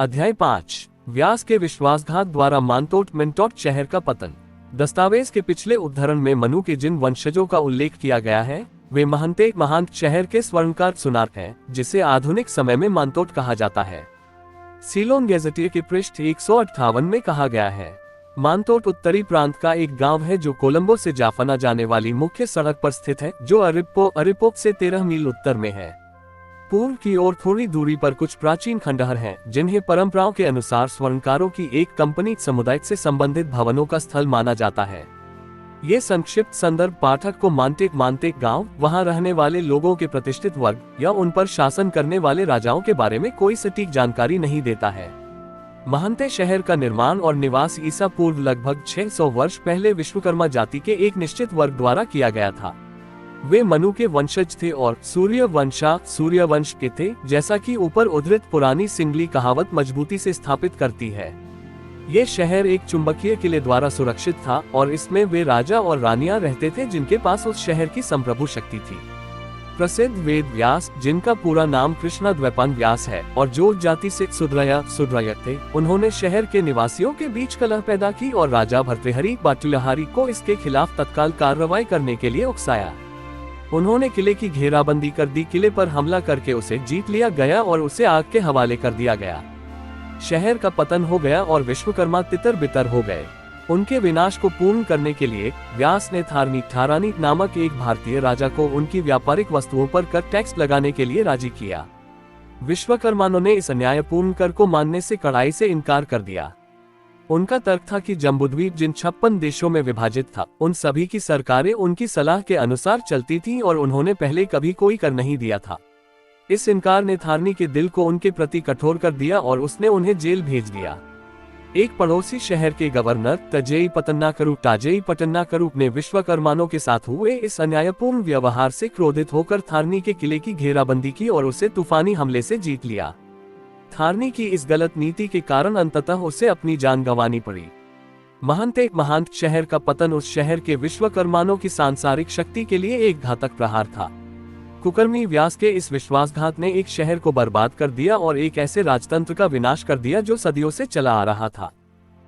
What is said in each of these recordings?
अध्याय 5। व्यास के विश्वासघात द्वारा मानतोट शहर का पतन। दस्तावेज के पिछले उद्धरण में मनु के जिन वंशजों का उल्लेख किया गया है वे महंत शहर के स्वर्णकार सुनार हैं, जिसे आधुनिक समय में मानतोट कहा जाता है। सीलोन गैजेटियर के पृष्ठ 158 में कहा गया है, मानतोट उत्तरी प्रांत का एक गांव है जो कोलंबो से जाफना जाने वाली मुख्य सड़क पर स्थित है, जो अरिप्पो से 13 मील उत्तर में है। पूर्व की ओर थोड़ी दूरी पर कुछ प्राचीन खंडहर हैं, जिन्हें परंपराओं के अनुसार स्वर्णकारों की एक कंपनी समुदाय से संबंधित भवनों का स्थल माना जाता है। ये संक्षिप्त संदर्भ पाठक को मानतेक गांव, वहां रहने वाले लोगों के प्रतिष्ठित वर्ग या उन पर शासन करने वाले राजाओं के बारे में कोई सटीक जानकारी नहीं देता है। महंते शहर का निर्माण और निवास ईसा पूर्व लगभग 600 वर्ष पहले विश्वकर्मा जाति के एक निश्चित वर्ग द्वारा किया गया था। वे मनु के वंशज थे और सूर्यवंश के थे, जैसा कि ऊपर उद्धृत पुरानी सिंगली कहावत मजबूती से स्थापित करती है। ये शहर एक चुंबकीय किले द्वारा सुरक्षित था और इसमें वे राजा और रानियां रहते थे जिनके पास उस शहर की संप्रभु शक्ति थी। प्रसिद्ध वेद व्यास, जिनका पूरा नाम कृष्णद्वैपायन व्यास है और जो जाति से सुद्रय थे, उन्होंने शहर के निवासियों के बीच कलह पैदा की और राजा भर्तृहरि बाटुलहारी को इसके खिलाफ तत्काल कार्रवाई करने के लिए उकसाया। उन्होंने किले की घेराबंदी कर दी, किले पर हमला करके उसे जीत लिया गया और उसे आग के हवाले कर दिया गया। शहर का पतन हो गया और विश्वकर्मा तितर बितर हो गए। उनके विनाश को पूर्ण करने के लिए व्यास ने थारानी नामक एक भारतीय राजा को उनकी व्यापारिक वस्तुओं पर कर टैक्स लगाने के लिए राजी किया। विश्वकर्माओं ने इस अन्यायपूर्ण कर को मानने से कड़ाई से इनकार कर दिया। उनका तर्क था कि जम्बूद्वीप जिन 56 देशों में विभाजित था, उन सभी की सरकारें उनकी सलाह के अनुसार चलती थीं और उन्होंने पहले कभी कोई कर नहीं दिया था। इस इनकार ने थारनी के दिल को उनके प्रति कठोर कर दिया और उसने उन्हें जेल भेज दिया। एक पड़ोसी शहर के गवर्नर ताजेई पट्टनाकरू ने विश्वकर्माओं के साथ हुए इस अन्यायपूर्ण व्यवहार से क्रोधित होकर थारनी के किले की घेराबंदी की और उसे तूफानी हमले से जीत लिया। थारनी की इस गलत नीति के कारण अंततः उसे अपनी जान गंवानी पड़ी। महंत शहर का पतन उस शहर के विश्वकर्माओं की सांसारिक शक्ति के लिए एक घातक प्रहार था। कुकर्मी व्यास के इस विश्वासघात ने एक शहर को बर्बाद कर दिया और एक ऐसे राजतंत्र का विनाश कर दिया जो सदियों से चला आ रहा था।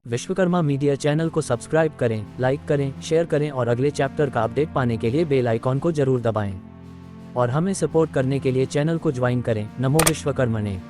विश्वकर्मा मीडिया चैनल को सब्सक्राइब करें, लाइक करें, शेयर करें और अगले चैप्टर का अपडेट पाने के लिए बेल आइकॉन को जरूर दबाएं। और हमें सपोर्ट करने के लिए चैनल को ज्वाइन करें। नमो विश्वकर्मणे।